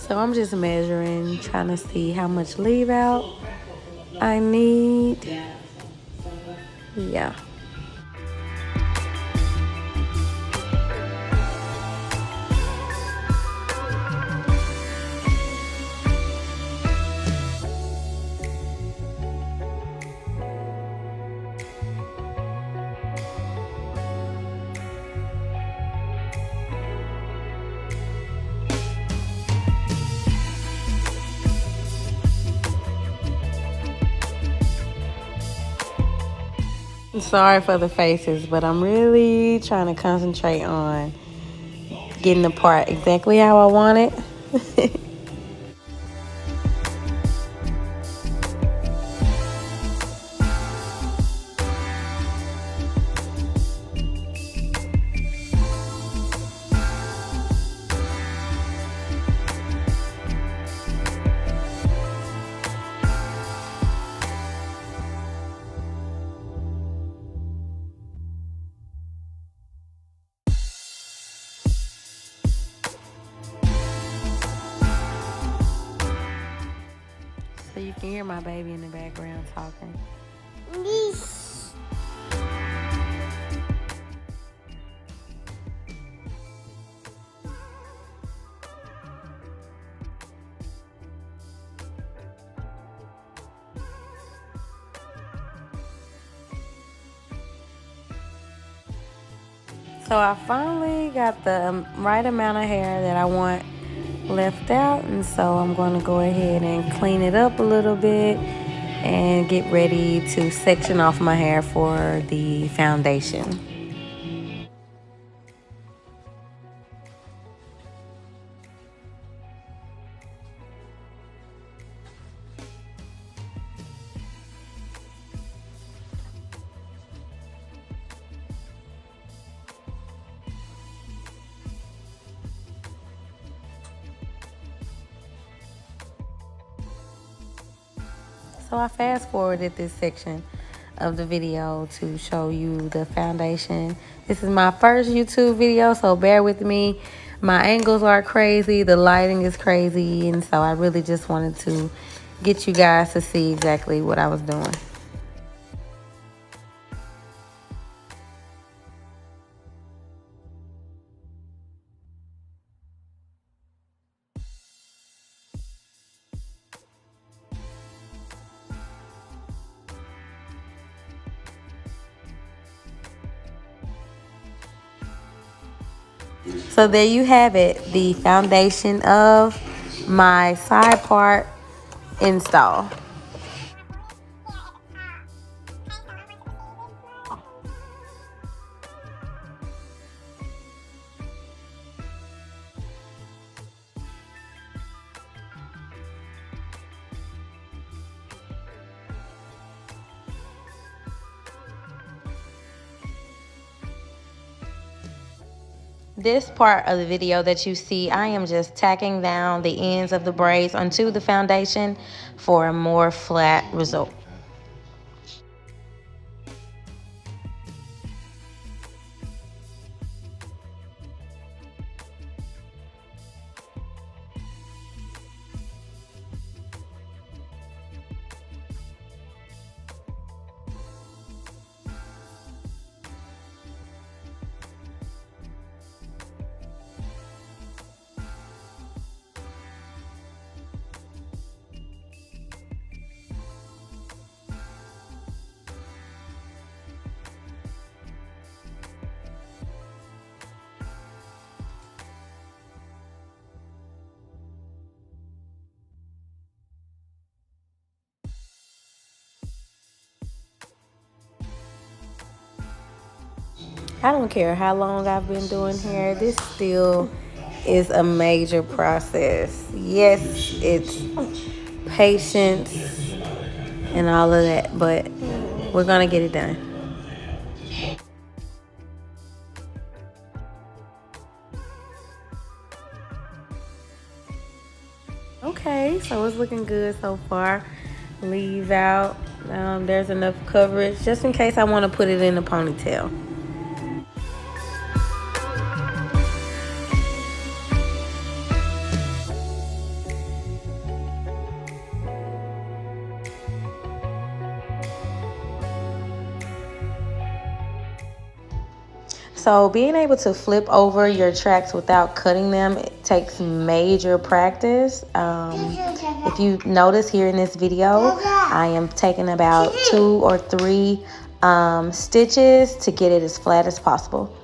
So I'm just measuring, trying to see how much leave out I need. Yeah. Sorry for the faces, but I'm really trying to concentrate on getting the part exactly how I want it. So you can hear my baby in the background talking. So I finally got the right amount of hair that I want left out, and so I'm going to go ahead and clean it up a little bit and get ready to section off my hair for the foundation. So I fast forwarded this section of the video to show you the foundation. This is my first YouTube video, so bear with me. My angles are crazy, the lighting is crazy, and so I really just wanted to get you guys to see exactly what I was doing. So there you have it, the foundation of my side part install. This part of the video that you see, I am just tacking down the ends of the braids onto the foundation for a more flat result. I don't care how long I've been doing hair, this still is a major process. Yes, it's patience and all of that, but we're gonna get it done. Okay, so it's looking good so far. Leave out. There's enough coverage just in case I want to put it in a ponytail. So being able to flip over your tracks without cutting them, it takes major practice. If you notice here in this video, I am taking about 2 or 3 stitches to get it as flat as possible.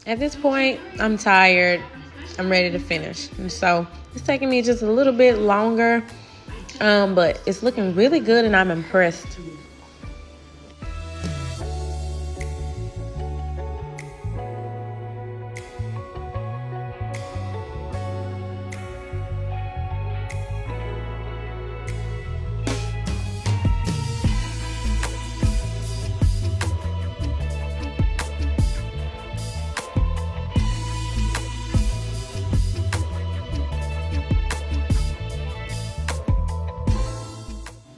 At this point, I'm tired. I'm ready to finish. And so it's taking me just a little bit longer, but it's looking really good and I'm impressed.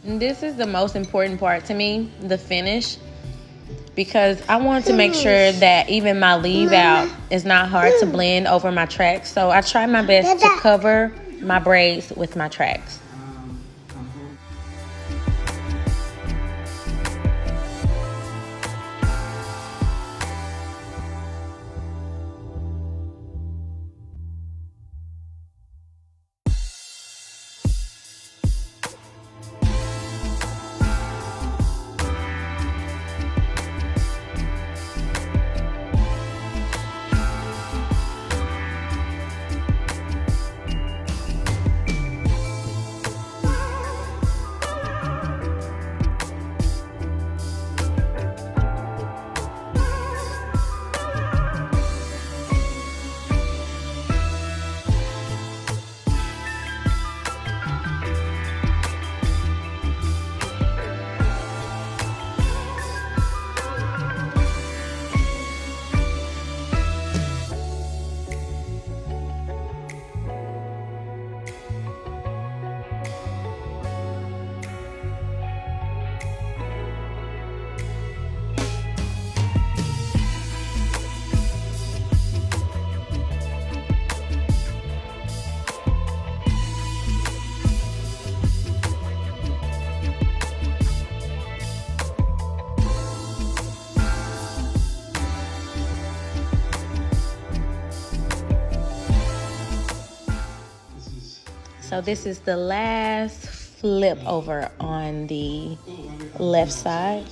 This is the most important part to me, the finish, because I want to make sure that even my leave out is not hard to blend over my tracks. So I try my best to cover my braids with my tracks. So this is the last flip over on the left side.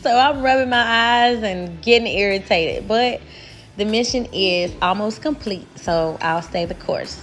So I'm rubbing my eyes and getting irritated, but the mission is almost complete, so I'll stay the course.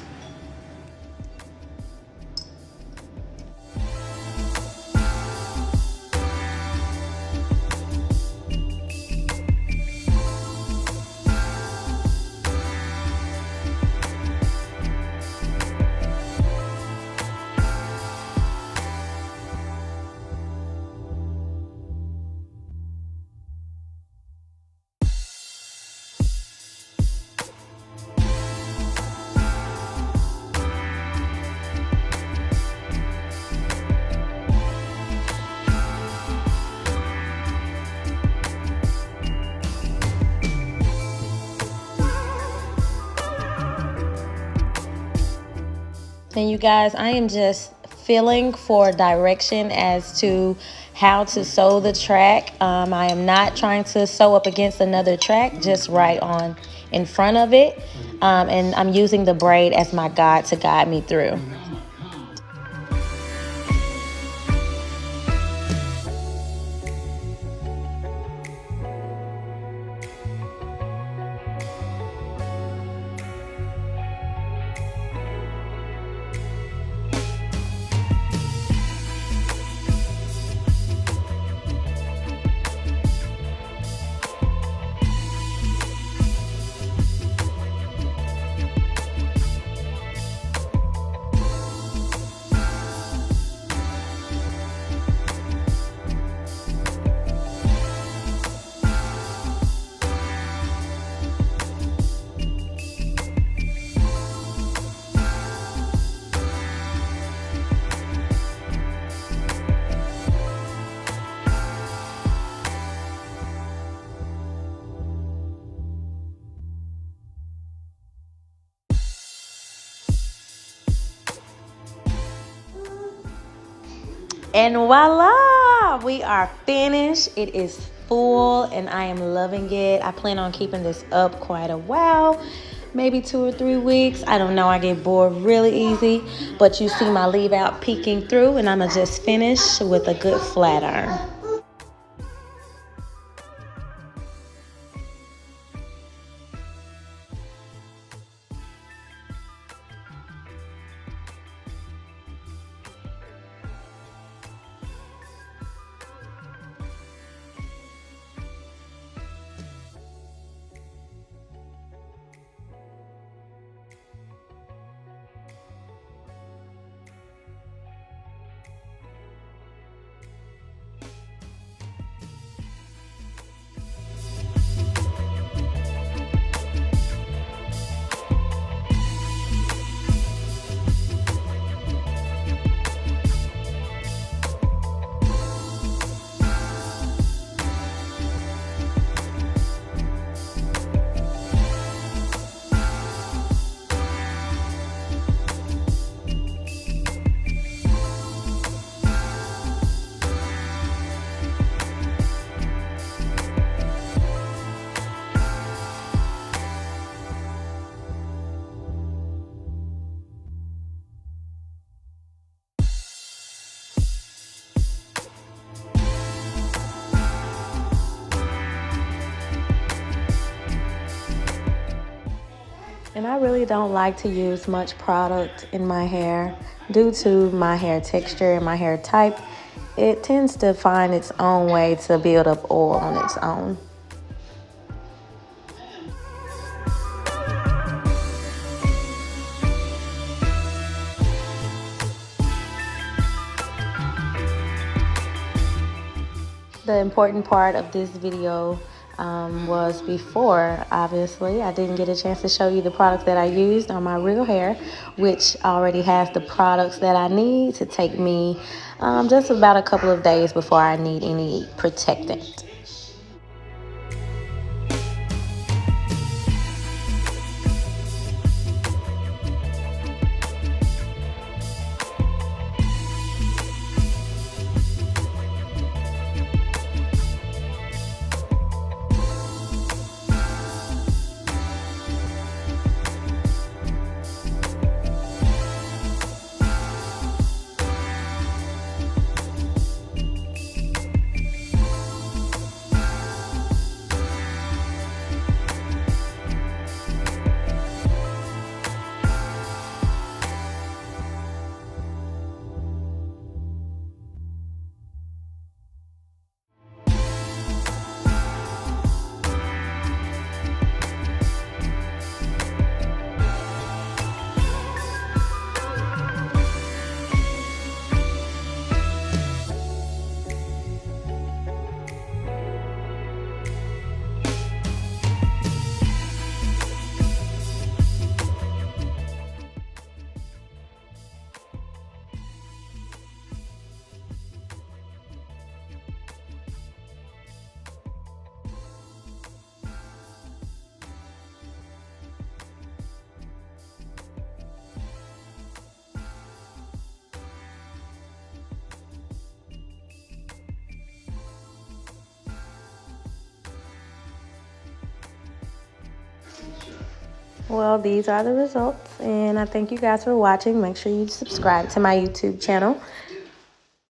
And you guys, I am just feeling for direction as to how to sew the track. I am not trying to sew up against another track, just right on in front of it. And I'm using the braid as my guide to guide me through. And voila, we are finished. It is full and I am loving it. I plan on keeping this up quite a while, maybe 2 or 3 weeks. I don't know, I get bored really easy, but you see my leave out peeking through, and I'm gonna just finish with a good flat iron. And I really don't like to use much product in my hair due to my hair texture and my hair type. It tends to find its own way to build up oil on its own. The important part of this video was before, obviously. I didn't get a chance to show you the products that I used on my real hair, which already has the products that I need to take me just about a couple of days before I need any protectant. Well, these are the results, and I thank you guys for watching. Make sure you subscribe to my YouTube channel.